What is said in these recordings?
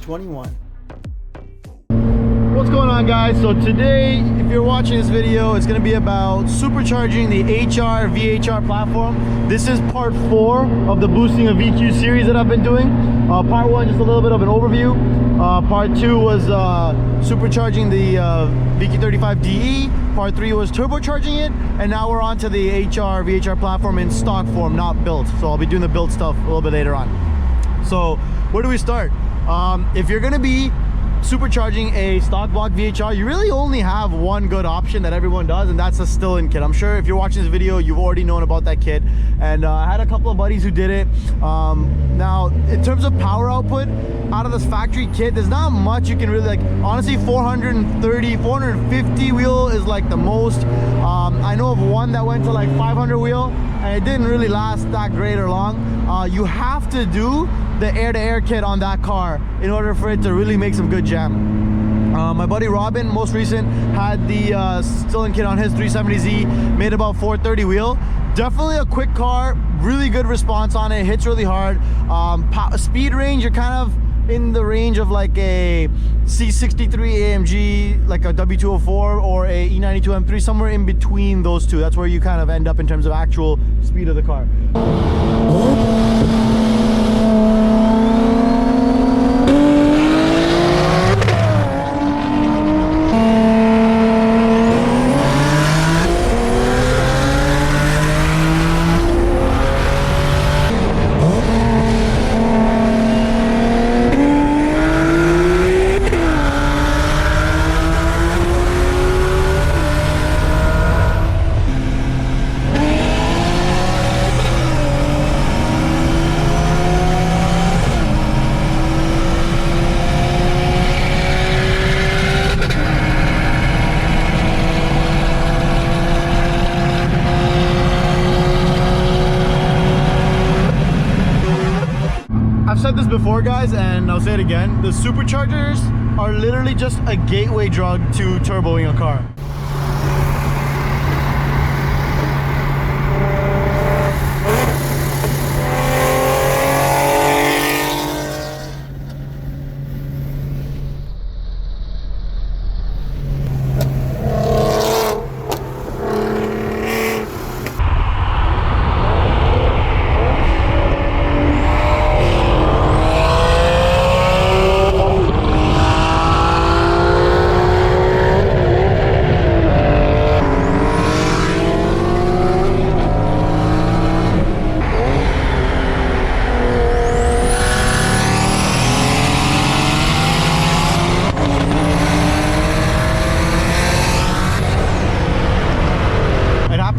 21. What's going on, guys? So today, if you're watching this video, it's going to be about supercharging the HR VHR platform. This is part 4 of the boosting of VQ series that I've been doing. Part 1, just a little bit of an overview. Part 2 was supercharging the VQ35DE. Part 3 was turbocharging it, and now we're on to the HR VHR platform in stock form, not built. So I'll be doing the built stuff a little bit later on. So where do we start? If you're going to be supercharging a stock block VHR, you really only have one good option that everyone does, and that's a still-in kit. I'm sure if you're watching this video, you've already known about that kit, and I had a couple of buddies who did it. Now, in terms of power output, out of this factory kit, there's not much you can really, like, honestly, 430, 450 wheel is like the most. I know of one that went to like 500 wheel, and it didn't really last that great or long. You have to do the air-to-air kit on that car in order for it to really make some good jam. My buddy Robin, most recent, had the still-in kit on his 370Z, made about 430 wheel. Definitely a quick car, really good response on it, hits really hard. Speed range, you're kind of in the range of like a C63 AMG, like a W204 or a E92 M3, somewhere in between those two. That's where you kind of end up in terms of actual speed of the car. I've said this before, guys, and I'll say it again. The superchargers are literally just a gateway drug to turboing a car.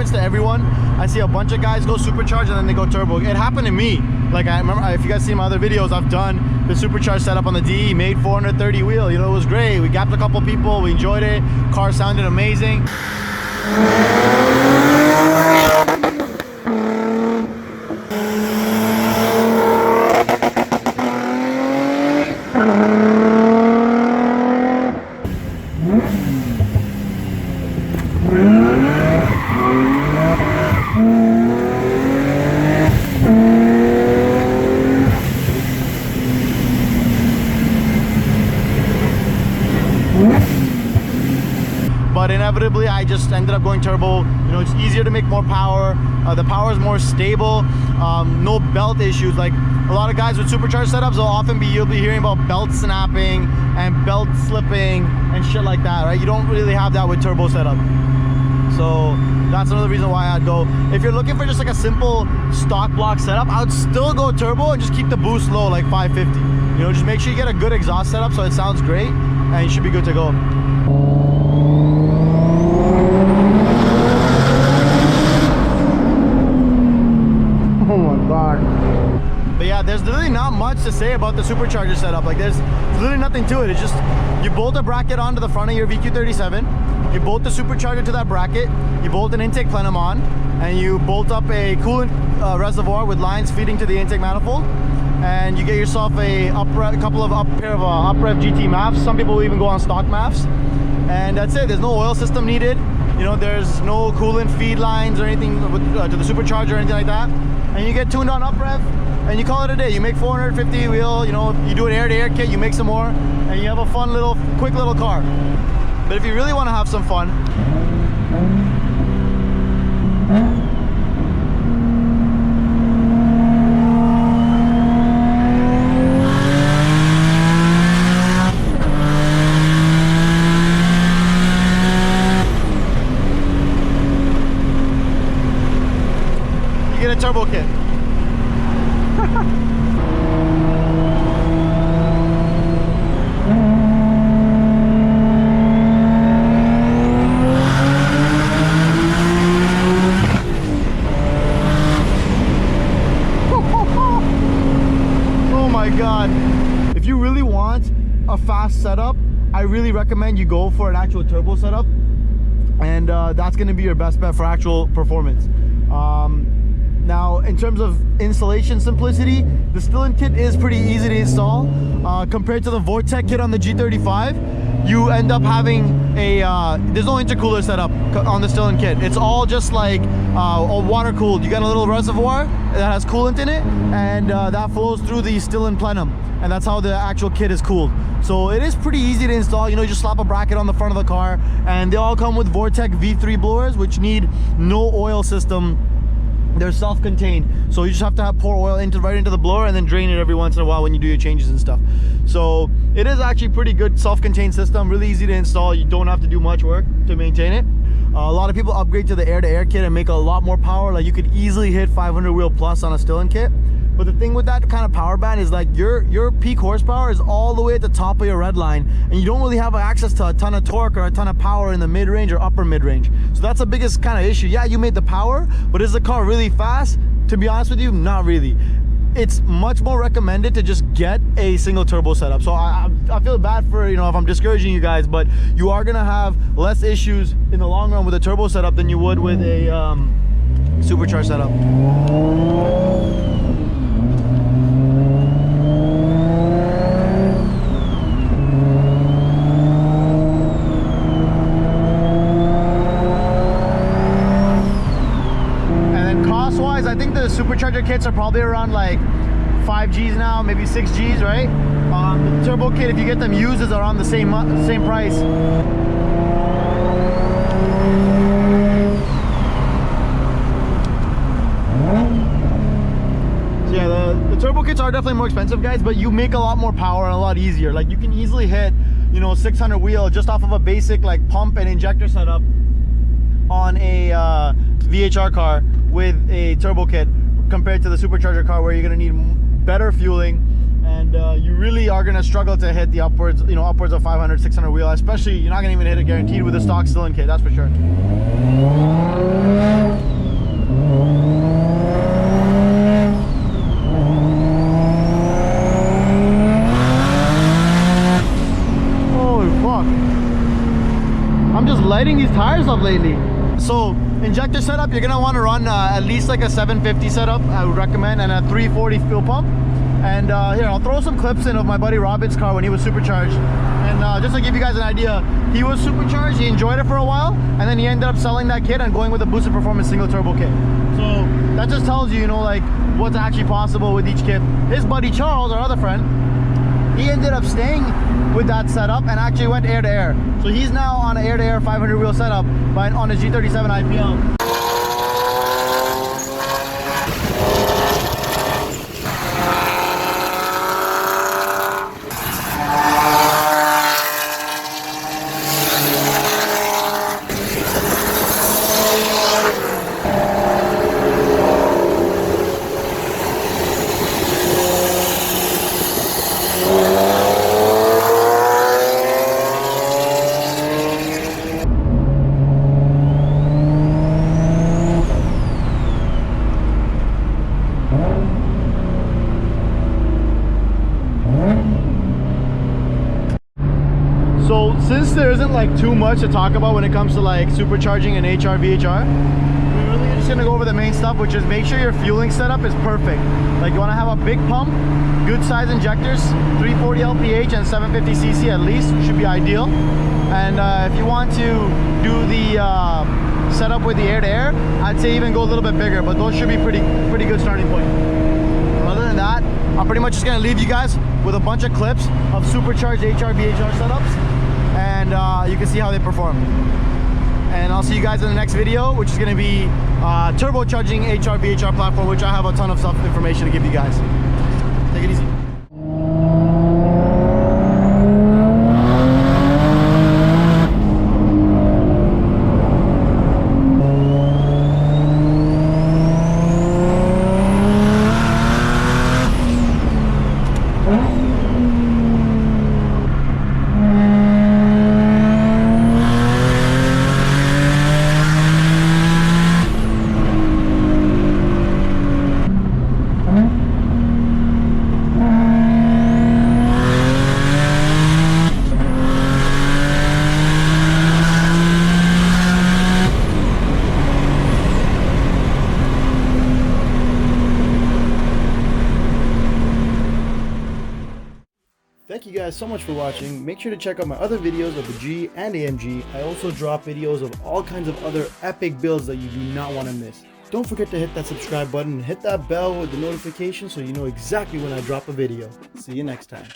To everyone. I see a bunch of guys go supercharge and then they go turbo. It happened to me. Like, I remember, if you guys see my other videos, I've done the supercharge setup on the DE, made 430 wheel. You know, it was great. We gapped a couple people, we enjoyed it. Car sounded amazing. But inevitably, I just ended up going turbo. You know, it's easier to make more power. The power is more stable. No belt issues. Like a lot of guys with supercharged setups, you'll be hearing about belt snapping and belt slipping and shit like that, right? You don't really have that with turbo setup. So that's another reason why I'd go. If you're looking for just like a simple stock block setup, I would still go turbo and just keep the boost low, like 550. You know, just make sure you get a good exhaust setup so it sounds great, and you should be good to go. Oh my god. But yeah, there's literally not much to say about the supercharger setup. Like, there's literally nothing to it. It's just, you bolt a bracket onto the front of your VQ37, you bolt the supercharger to that bracket, you bolt an intake plenum on, and you bolt up a coolant reservoir with lines feeding to the intake manifold, and you get yourself a couple of pair of uprev GT MAFs. Some people will even go on stock MAFs, and that's it. There's no oil system needed. You know, there's no coolant feed lines or anything to the supercharger or anything like that. And you get tuned on up rev, and you call it a day. You make 450 wheel, you know, you do an air-to-air kit, you make some more, and you have a fun little, quick little car. But if you really want to have some fun, you get a turbo kit. If you really want a fast setup, I really recommend you go for an actual turbo setup, and that's going to be your best bet for actual performance. Now, in terms of installation simplicity, the Stillen kit is pretty easy to install. Compared to the Vortec kit on the G35, you end up having a, there's no intercooler setup on the Stillen kit. It's all just like water cooled. You got a little reservoir that has coolant in it, and that flows through the Stillen plenum, and that's how the actual kit is cooled. So it is pretty easy to install. You know, you just slap a bracket on the front of the car, and they all come with Vortec V3 blowers, which need no oil system. They're self-contained, so you just have to pour oil right into the blower and then drain it every once in a while when you do your changes and stuff. So it is actually pretty good self-contained system, really easy to install. You don't have to do much work to maintain it. A lot of people upgrade to the air-to-air kit and make a lot more power. Like, you could easily hit 500 wheel plus on a Stillen kit. But the thing with that kind of power band is, like, your peak horsepower is all the way at the top of your red line, and you don't really have access to a ton of torque or a ton of power in the mid-range or upper mid-range. So that's the biggest kind of issue. Yeah, you made the power, but is the car really fast? To be honest with you, not really. It's much more recommended to just get a single turbo setup. So I feel bad for, you know, if I'm discouraging you guys, but you are gonna have less issues in the long run with a turbo setup than you would with a supercharged setup. I think the supercharger kits are probably around like 5 G's now, maybe 6 G's, right? The turbo kit, if you get them used, is around the same price. So yeah, the turbo kits are definitely more expensive, guys, but you make a lot more power and a lot easier. Like, you can easily hit, you know, 600 wheel just off of a basic like pump and injector setup on a VHR car with a turbo kit, compared to the supercharger car, where you're going to need better fueling, and you really are going to struggle to hit the upwards of 500, 600 wheel. Especially, you're not going to even hit it guaranteed with a stock Stillen kit, that's for sure. Holy fuck, I'm just lighting these tires up lately. So injector setup, you're gonna want to run at least like a 750 setup, I would recommend, and a 340 fuel pump. And here, I'll throw some clips in of my buddy Robin's car when he was supercharged. And just to give you guys an idea, he was supercharged, he enjoyed it for a while, and then he ended up selling that kit and going with a boosted performance single turbo kit. So that just tells you, you know, like, what's actually possible with each kit. His buddy Charles, our other friend, he ended up staying with that setup and actually went air-to-air. So he's now on an air-to-air 500 wheel setup on a G37 IPL. So since there isn't like too much to talk about when it comes to like supercharging and HR, VHR, we really just just gonna go over the main stuff, which is make sure your fueling setup is perfect. Like you wanna have a big pump, good size injectors, 340 LPH and 750 cc at least, should be ideal. And if you want to do the setup with the air-to-air, I'd say even go a little bit bigger, but those should be pretty good starting point. Other than that, I'm pretty much just gonna leave you guys with a bunch of clips of supercharged HR, VHR setups, and you can see how they perform. And I'll see you guys in the next video, which is gonna be turbocharging HR, VHR platform, which I have a ton of stuff information to give you guys. Take it easy. Thank you guys so much for watching. Make sure to check out my other videos of the G and AMG. I also drop videos of all kinds of other epic builds that you do not want to miss. Don't forget to hit that subscribe button and hit that bell with the notification so you know exactly when I drop a video. See you next time.